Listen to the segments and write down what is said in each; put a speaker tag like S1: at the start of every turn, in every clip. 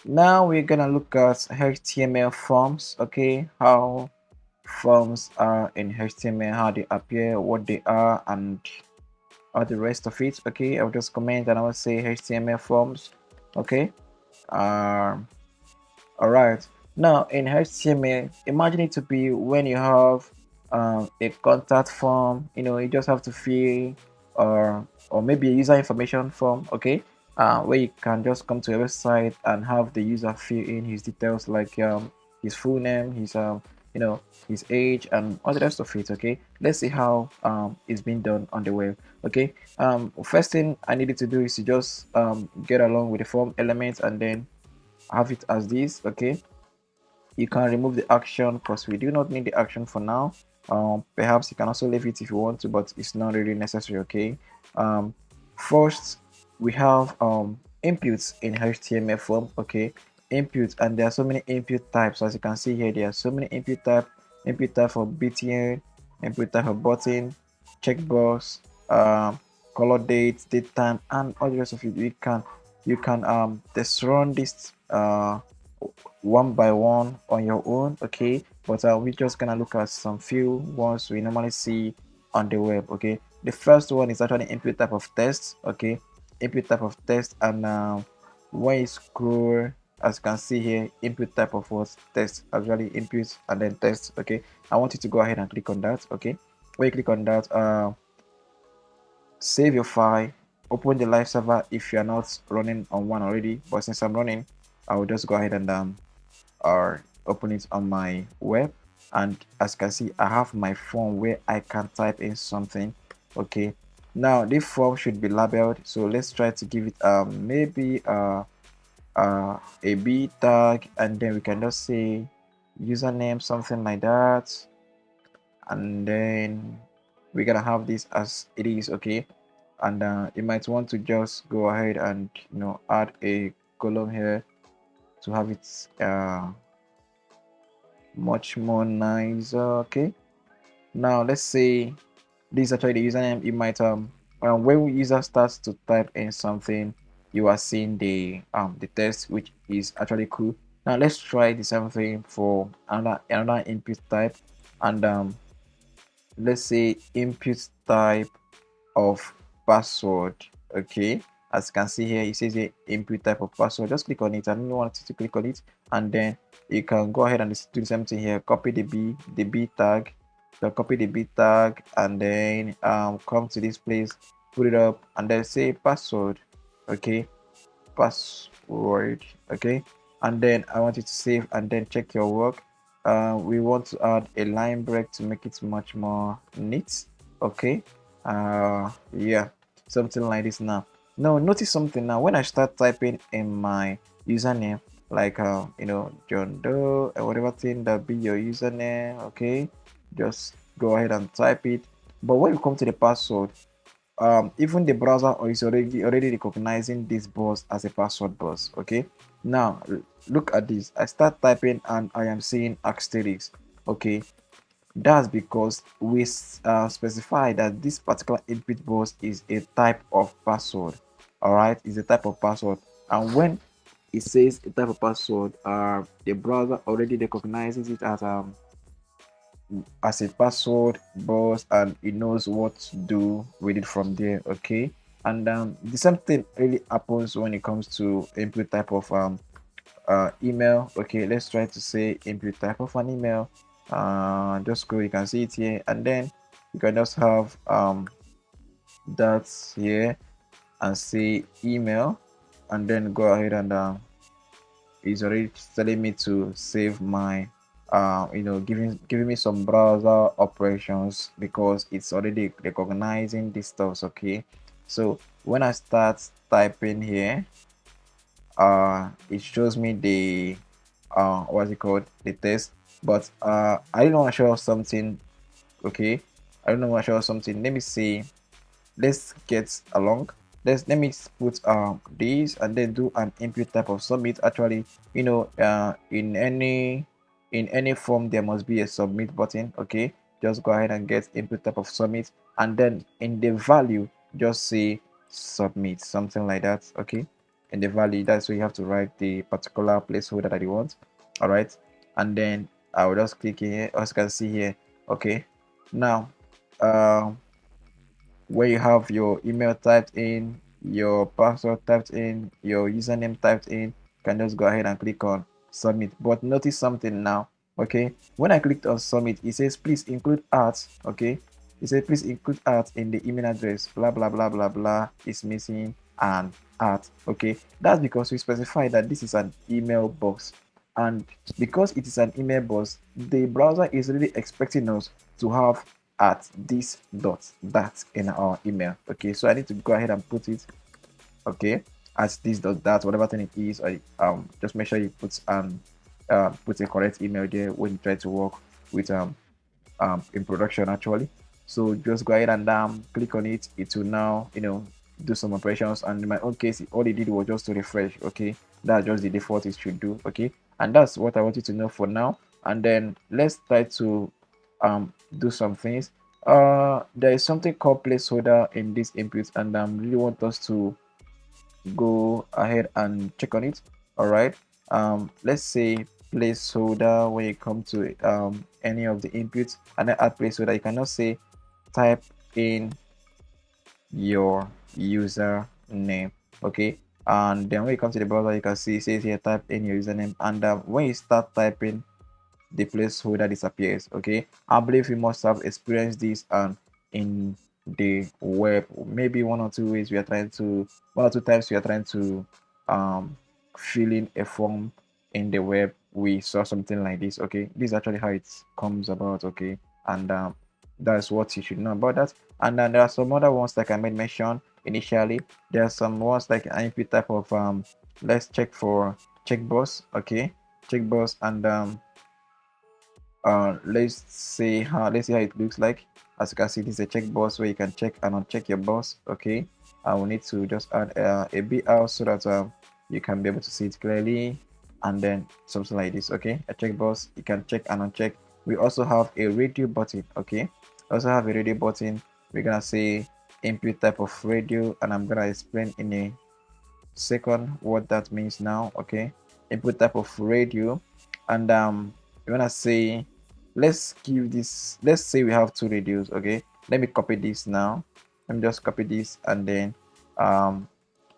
S1: Now we're gonna look at HTML forms. Okay, how forms are in HTML, how they appear, what they are, and all the rest of it. Okay, I'll just comment and I will say HTML forms. Okay. All right. Now in HTML, imagine it to be when you have a contact form. You just have to fill, or maybe a user information form. Okay, where you can just come to a website and have the user fill in his details, like his full name, his you know his age, and all the rest of it. Okay, let's see how it's being done on the web. Okay, first thing I needed to do is to just get along with the form elements and then have it as this. Okay, you can remove the action because we do not need the action for now. Perhaps you can also leave it if you want to, but it's not really necessary. Okay, first we have inputs in HTML form. Okay, inputs, and there are so many input types. As you can see here, there are so many input type for btn, input type for button, checkbox, color, date time, and all the rest of it. You can just run this one by one on your own. Okay, but we're just gonna look at some few ones we normally see on the web. Okay, the first one is actually input type of text. Okay, input type of text, and when you scroll, as you can see here, input type of what text, actually input and then text. Okay, I want you to go ahead and click on that. Okay, when you click on that, save your file, open the live server if you are not running on one already, but since I'm running, I will just go ahead and or open it on my web. And as you can see, I have my form where I can type in something. Okay, now this form should be labeled, so let's try to give it maybe a b tag, and then we can just say username, something like that, and then we're gonna have this as it is. Okay, and you might want to just go ahead and add a column here to have it much more nicer. Okay, now let's say this is actually the username. You might when user starts to type in something, you are seeing the text, which is actually cool. Now let's try the same thing for another input type, and let's say input type of password. Okay, as you can see here, it says here input type of password. Just click on it. I don't want you to click on it, and then you can go ahead and do the same thing here. Copy the b tag. So copy the b tag, and then come to this place, put it up, and then say password. Okay, password. Okay, and then I want you to save and then check your work. We want to add a line break to make it much more neat. Okay, yeah, something like this. Now notice something. Now when I start typing in my username, like John Doe or whatever thing that be your username. Okay, just go ahead and type it. But when you come to the password, even the browser is already recognizing this box as a password box. Okay, now look at this. I start typing and I am seeing asterisk. Okay, that's because we specify that this particular input box is a type of password. All right, is a type of password, and when it says a type of password, the browser already recognizes it as a password box, and it knows what to do with it from there. Okay, and the same thing really happens when it comes to input type of email. Okay, let's try to say input type of an email. Just go, you can see it here, and then you can just have that here and say email, and then go ahead and it's already telling me to save my giving me some browser operations because it's already recognizing these stuffs. Okay, so when I start typing here, it shows me the what's it called, the test. But I don't want to show us something. Okay, I don't want to show us something. Let me see, let's get along. Let me put this and then do an input type of submit. Actually, in any form there must be a submit button. Okay, just go ahead and get input type of submit, and then in the value just say submit, something like that. Okay, in the value. That's where you have to write the particular placeholder that you want. All right, and then I will just click here, as you can see here. Okay, now where you have your email typed in, your password typed in, your username typed in, you can just go ahead and click on submit. But notice something now. Okay, when I clicked on submit, it says please include art. Okay, it says please include art in the email address, blah blah blah blah blah is missing, and art. Okay, that's because we specify that this is an email box, and because it is an email box, the browser is really expecting us to have at this dot that in our email. Okay, so I need to go ahead and put it, okay, at this dot that, whatever thing it is. Or just make sure you put put a correct email there when you try to work with in production actually. So just go ahead and click on it. It will now do some operations, and in my own case all it did was just to refresh. Okay, that's just the default it should do. Okay, and that's what I want you to know for now. And then let's try to do some things. There is something called placeholder in this input, and I really want us to go ahead and check on it. All right, let's say placeholder. When you come to any of the inputs and then add placeholder, you cannot say type in your username. Okay, and then when you come to the browser, you can see it says here type in your username, and when you start typing, the placeholder disappears. Okay, I believe you must have experienced this and in the web, maybe one or two ways we are trying to, one or two times we are trying to fill in a form in the web, we saw something like this. Okay, this is actually how it comes about. Okay, and that's what you should know about that. And then there are some other ones like I made mention initially. There are some ones like IMP type of let's check for checkbox. Okay, checkbox, and let's see how it looks like. As you can see, this is a checkbox where you can check and uncheck your box. Okay, I will need to just add a BR so that you can be able to see it clearly, and then something like this. Okay, a checkbox, you can check and uncheck. We also have a radio button. Okay, also have a radio button. We're gonna say input type of radio, and I'm gonna explain in a second what that means now. Okay, input type of radio, and you wanna say, let's give this, let's say we have two radios. Okay, let me copy this now. Let me just copy this and then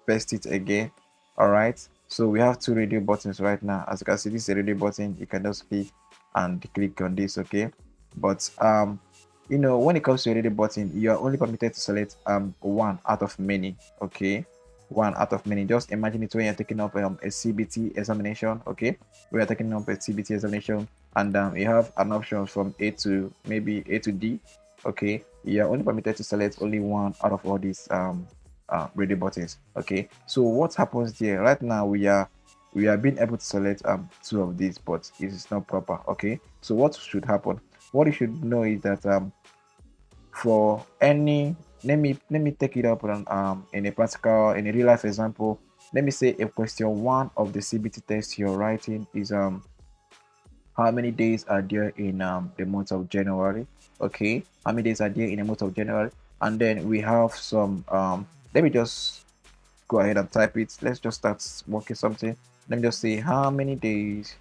S1: paste it again. All right, so we have two radio buttons right now. As you can see, this is a radio button. You can just click and click on this. Okay, but when it comes to a radio button, you are only permitted to select one out of many. Okay, one out of many. Just imagine it when you're taking up a CBT examination. Okay, we are taking up a CBT examination, and you have an option from A to maybe A to D. Okay, you are only permitted to select only one out of all these radio buttons. Okay, so what happens there right now, we are being able to select two of these, but it is not proper. Okay, so what should happen, what you should know is that for any, let me take it up on in a practical, in a real life example. Let me say if question one of the CBT test you're writing is how many days are there in the month of January. Okay, how many days are there in the month of January, and then we have some let me just go ahead and type it. Let's just start working something. Let me just say how many days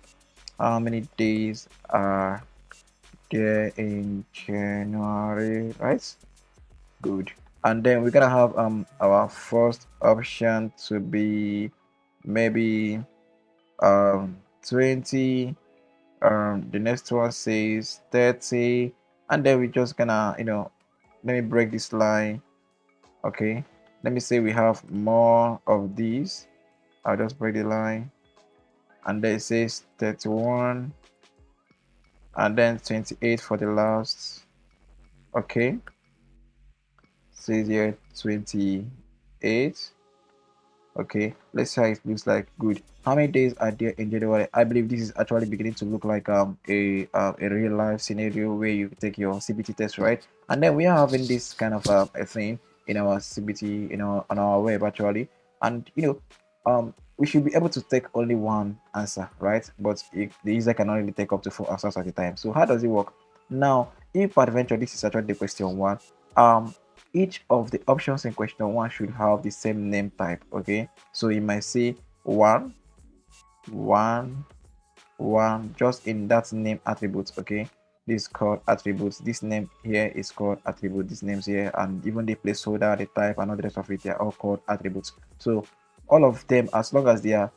S1: are there in January, right? Good. And then we're gonna have our first option to be maybe 20. The next one says 30, and then we're just gonna let me break this line. Okay, let me say we have more of these. I'll just break the line, and then it says 31, and then 28 for the last. Okay, says here 28. Okay, let's see how it looks like. Good. How many days are there in January? I believe this is actually beginning to look like a real life scenario where you take your CBT test, right? And then we are having this kind of a thing in our CBT, on our web actually. And we should be able to take only one answer, right? But if the user can only take up to 4 answers at a time. So how does it work? Now, if peradventure this is actually the question one, each of the options in question one should have the same name type. Okay, so you might say one, just in that name attribute. Okay, this is called attributes. This name here is called attribute. These names here, and even the placeholder, the type, and all the rest of it, they are all called attributes. So all of them, as long as they are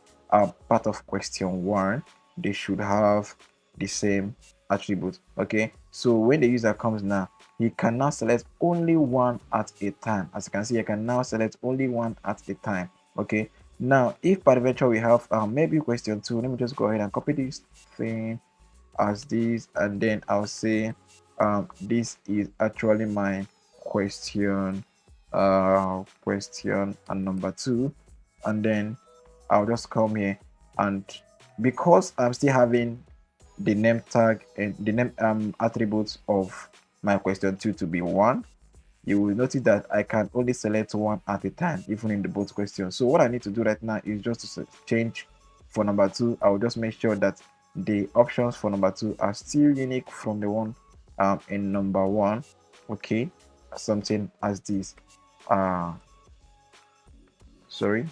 S1: part of question one, they should have the same attribute. Okay, so when the user comes now, he can now select only one at a time. As you can see, I can now select only one at a time. Okay, now if peradventure we have maybe question two, let me just go ahead and copy this thing as this, and then I'll say this is actually my question question and number two, and then I'll just come here, and because I'm still having the name tag and the name attributes of my question two to be one, you will notice that I can only select one at a time, even in the both questions. So what I need to do right now is just to change for number two. I will just make sure that the options for number two are still unique from the one in number one. Okay, something as this. Sorry,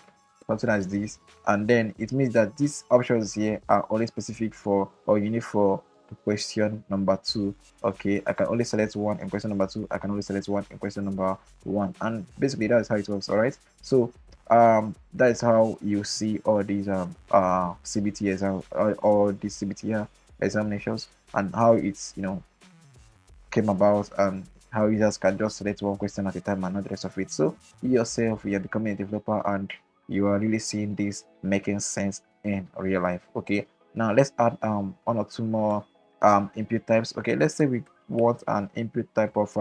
S1: something as this, and then it means that these options here are only specific for or unique for question number two. Okay, I can only select one in question number two, I can only select one in question number one, and basically that's how it works. All right, so that is how you see all these CBT exam, all these CBT examinations, and how it's came about, and how users can just select one question at a time and not the rest of it. So you yourself, you are becoming a developer, and you are really seeing this making sense in real life. Okay, now let's add one or two more input types. Okay, let's say we want an input type of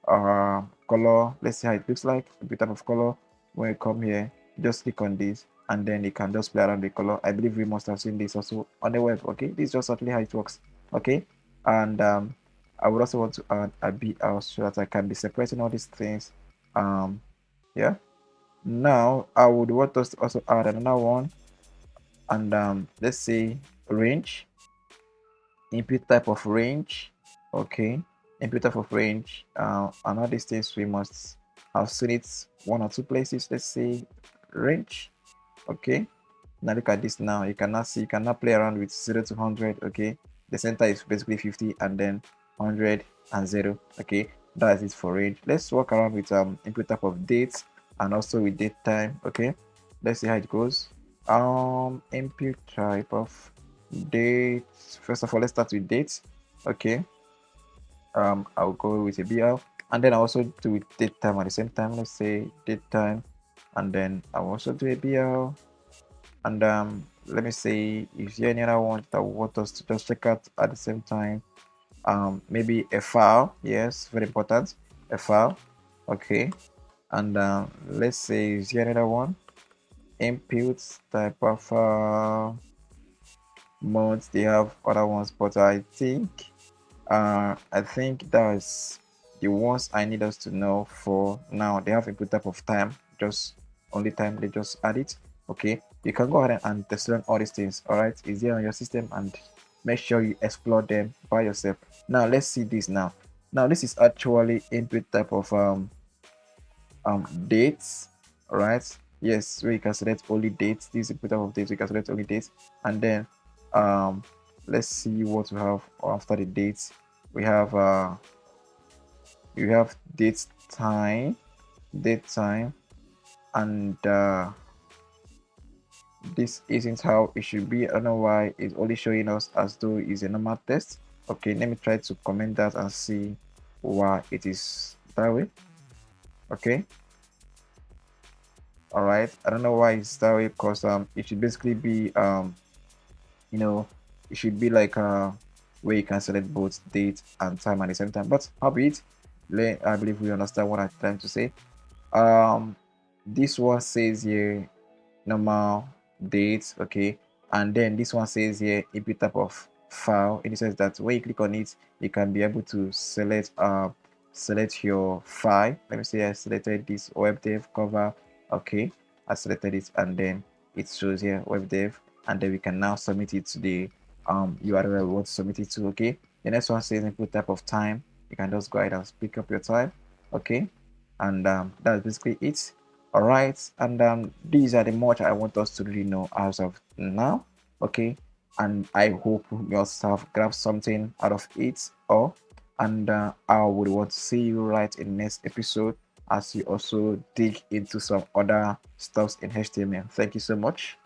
S1: color. Let's see how it looks like. Input type of color. When you come here, just click on this, and then you can just play around the color. I believe we must have seen this also on the web. Okay, this is just actually how it works. Okay, and I would also want to add a BR so that I can be separating all these things. Yeah. Now I would want us to also add another one, and let's say range, input type of range. Okay, input type of range. And all these things we must have seen it one or two places. Let's say range. Okay. Now look at this. Now you cannot see. You cannot play around with 0 to 100. Okay, the center is basically 50, and then 100 and 0. Okay, that is it for range. Let's walk around with input type of dates, and also with date time. Okay, let's see how it goes. Input type of dates. First of all, let's start with dates. Okay, I'll go with a BL, and then I also do with date time at the same time. Let's say date time, and then I'll also do a BL. And let me say, if there any other one that I want us to just check out at the same time, maybe a file. Yes, very important, a file. Okay, and let's say, is there another one? Inputs type of modes. They have other ones, but I think that's the ones I need us to know for now. They have input type of time, just only time. They just add it. Okay, you can go ahead and test learn all these things. All right, is there on your system, and make sure you explore them by yourself. Now let's see this. Now this is actually input type of dates. All right, yes, where you can select only dates. This input type of dates, you can select only dates, and then let's see what we have after the dates. We have you have date time, and this isn't how it should be. I don't know why it's only showing us as though it's a normal test. Okay, let me try to comment that and see why it is that way. Okay, all right, I don't know why it's that way, because it should basically be it should be like where you can select both date and time at the same time. But how be it, I believe we understand what I'm trying to say. This one says here normal dates. Okay, and then this one says here input type of file. In the sense that when you click on it, you can be able to select your file. Let me say I selected this web dev cover. Okay, I selected it, and then it shows here web dev, and then we can now submit it to the URL we want to submit it to. Okay, the next one says input type of time. You can just go ahead and pick up your time. Okay, and that's basically it. All right, and these are the much I want us to really know as of now. Okay, and I hope you also have grabbed something out of it, or and I would want to see you right in next episode as you also dig into some other stuffs in HTML. Thank you so much.